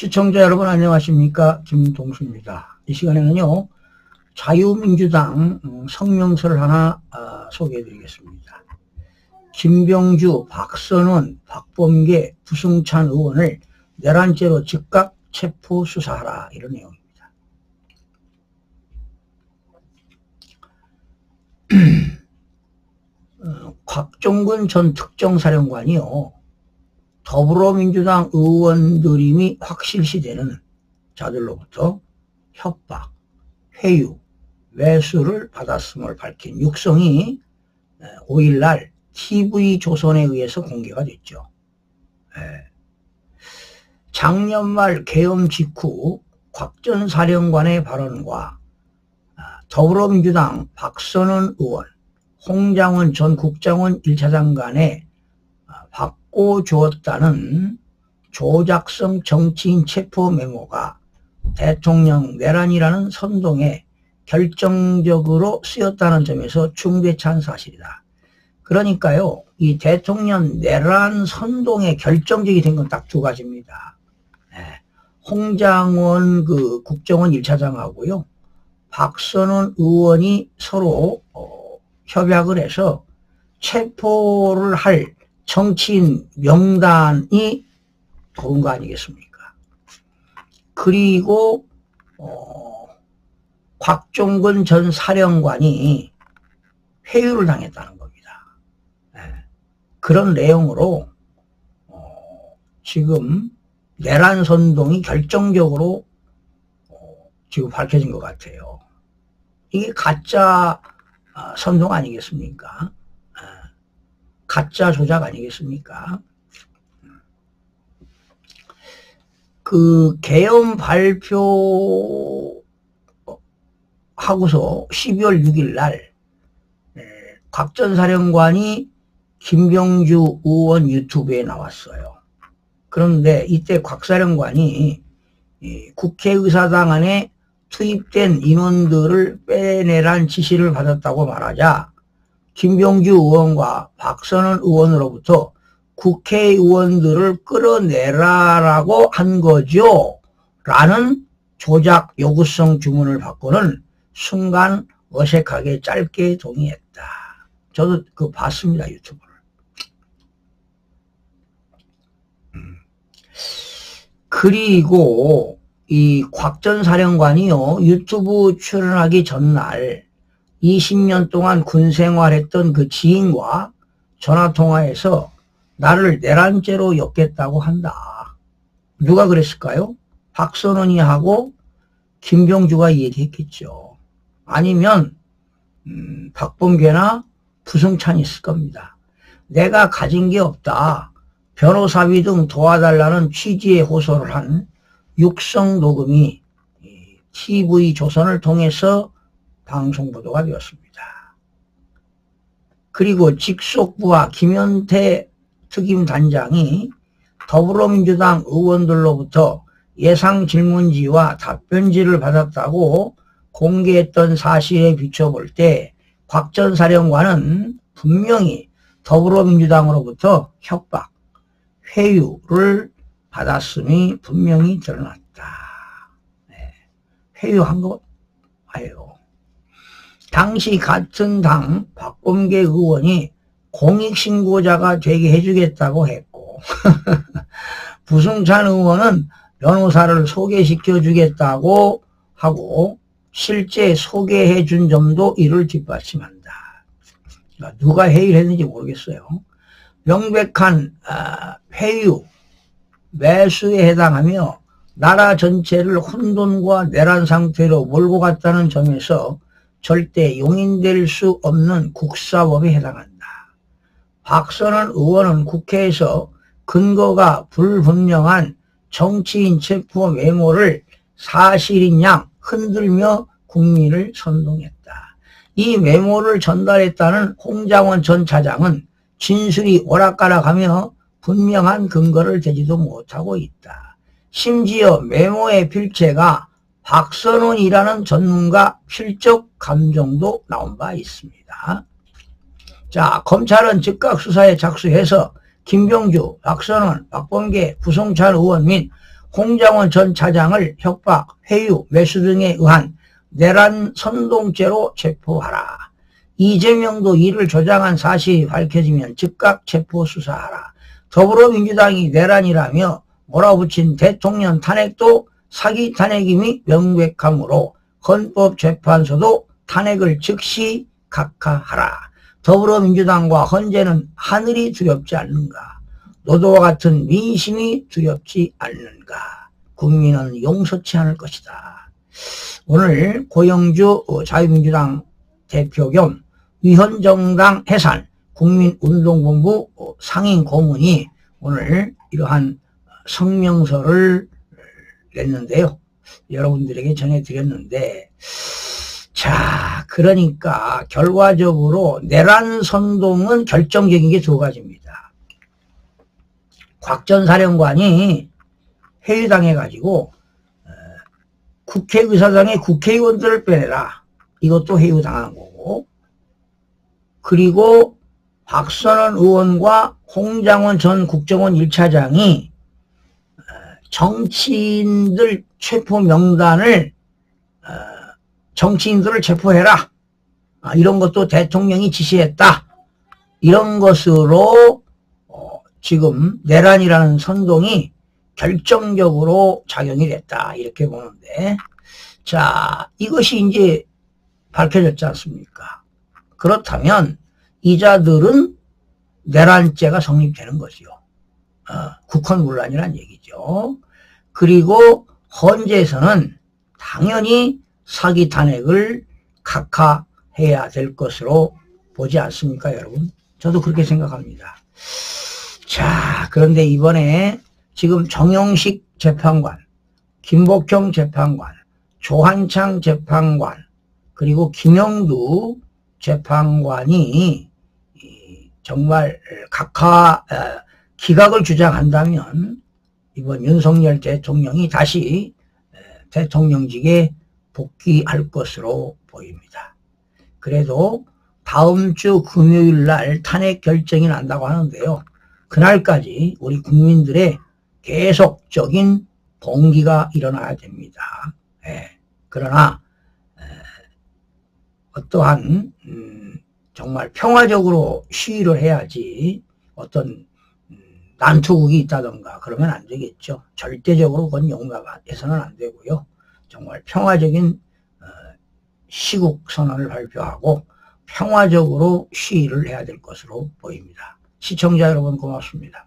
시청자 여러분 안녕하십니까? 김동수입니다. 이 시간에는요 자유민주당 성명서를 하나 소개해 드리겠습니다. 김병주, 박선원, 박범계, 부승찬 의원을 내란죄로 즉각 체포 수사하라, 이런 내용입니다. 곽종근 전 특정사령관이요 더불어민주당 의원들임이 확실시되는 자들로부터 협박, 회유, 매수를 받았음을 밝힌 육성이 5일날 TV조선에 의해서 공개가 됐죠. 작년 말 계엄 직후 곽 전 사령관의 발언과 더불어민주당 박선원 의원, 홍장원 전 국정원 1차장 간에 받고 주었다는 조작성 정치인 체포 메모가 대통령 내란이라는 선동에 결정적으로 쓰였다는 점에서 중대찬 사실이다. 그러니까요, 이 대통령 내란 선동에 결정적이 된 건 딱 두 가지입니다. 홍장원 국정원 1차장하고요, 박선원 의원이 서로 협약을 해서 체포를 할 정치인 명단이 도운 거 아니겠습니까? 그리고 곽종근 전 사령관이 회유를 당했다는 겁니다. 그런 내용으로 지금 내란 선동이 결정적으로 지금 밝혀진 것 같아요. 이게 가짜 선동 아니겠습니까? 가짜 조작 아니겠습니까? 그 계엄 발표 하고서 12월 6일 날 곽 전 사령관이 김병주 의원 유튜브에 나왔어요. 그런데 이때 곽 사령관이 국회의사당 안에 투입된 인원들을 빼내란 지시를 받았다고 말하자 김병주 의원과 박선원 의원으로부터 국회의원들을 끌어내라라고 한 거죠 라는 조작 요구성 주문을 받고는 순간 어색하게 짧게 동의했다. 저도 그거 봤습니다, 유튜브를. 그리고 이 곽 전 사령관이요 유튜브 출연하기 전날 20년 동안 군 생활했던 그 지인과 전화통화해서 나를 내란죄로 엮겠다고 한다. 누가 그랬을까요? 박선원이 하고 김병주가 얘기했겠죠. 아니면 박범계나 부승찬이 있을 겁니다. 내가 가진 게 없다, 변호사비 등 도와달라는 취지의 호소를 한 육성 녹음이 TV조선을 통해서 방송 보도가 되었습니다. 그리고 직속부와 김현태 특임단장이 더불어민주당 의원들로부터 예상 질문지와 답변지를 받았다고 공개했던 사실에 비춰볼 때 곽 전 사령관은 분명히 더불어민주당으로부터 협박, 회유를 받았음이 분명히 드러났다. 회유한 거 아니에요. 당시 같은 당 박범계 의원이 공익신고자가 되게 해주겠다고 했고 부승찬 의원은 변호사를 소개시켜 주겠다고 하고 실제 소개해 준 점도 이를 뒷받침한다. 그러니까 누가 회의를 했는지 모르겠어요. 명백한 회유, 매수에 해당하며 나라 전체를 혼돈과 내란 상태로 몰고 갔다는 점에서 절대 용인될 수 없는 국사법에 해당한다. 박선원 의원은 국회에서 근거가 불분명한 정치인 체포 메모를 사실인 양 흔들며 국민을 선동했다. 이 메모를 전달했다는 홍장원 전 차장은 진술이 오락가락하며 분명한 근거를 대지도 못하고 있다. 심지어 메모의 필체가 박선원이라는 전문가 필적 감정도 나온 바 있습니다. 자, 검찰은 즉각 수사에 착수해서 김병주, 박선원, 박범계, 부승찬 의원 및 홍장원 전 차장을 협박, 회유, 매수 등에 의한 내란 선동죄로 체포하라. 이재명도 이를 조장한 사실이 밝혀지면 즉각 체포 수사하라. 더불어민주당이 내란이라며 몰아붙인 대통령 탄핵도 사기 탄핵임이 명백하므로 헌법재판소도 탄핵을 즉시 각하하라. 더불어민주당과 헌재는 하늘이 두렵지 않는가? 노도와 같은 민심이 두렵지 않는가? 국민은 용서치 않을 것이다. 오늘 고영주 자유민주당 대표 겸 위헌정당 해산 국민운동본부 상임 고문이 오늘 이러한 성명서를 냈는데요. 여러분들에게 전해드렸는데, 자, 그러니까 결과적으로 내란 선동은 결정적인 게 두 가지입니다. 곽 전 사령관이 회유당해가지고 국회의사당의 국회의원들을 빼내라. 이것도 회유당한 거고, 그리고 박선원 의원과 홍장원 전 국정원 1차장이 정치인들 체포 명단을 정치인들을 체포해라. 이런 것도 대통령이 지시했다. 이런 것으로 지금 내란이라는 선동이 결정적으로 작용이 됐다. 이렇게 보는데, 자, 이것이 이제 밝혀졌지 않습니까? 그렇다면 이자들은 내란죄가 성립되는 거죠. 국헌문란이란 얘기죠. 그리고 헌재에서는 당연히 사기 탄핵을 각하해야 될 것으로 보지 않습니까, 여러분? 저도 그렇게 생각합니다. 자, 그런데 이번에 지금 정영식 재판관, 김복형 재판관, 조한창 재판관, 그리고 김영두 재판관이 정말 기각을 주장한다면 이번 윤석열 대통령이 다시 대통령직에 복귀할 것으로 보입니다. 그래도 다음 주 금요일 날 탄핵 결정이 난다고 하는데요. 그날까지 우리 국민들의 계속적인 봉기가 일어나야 됩니다. 그러나 어떠한 정말 평화적으로 시위를 해야지 어떤 난투극이 있다던가 그러면 안 되겠죠. 절대적으로 그건 용납해서는 안 되고요. 정말 평화적인 시국 선언을 발표하고 평화적으로 시위를 해야 될 것으로 보입니다. 시청자 여러분 고맙습니다.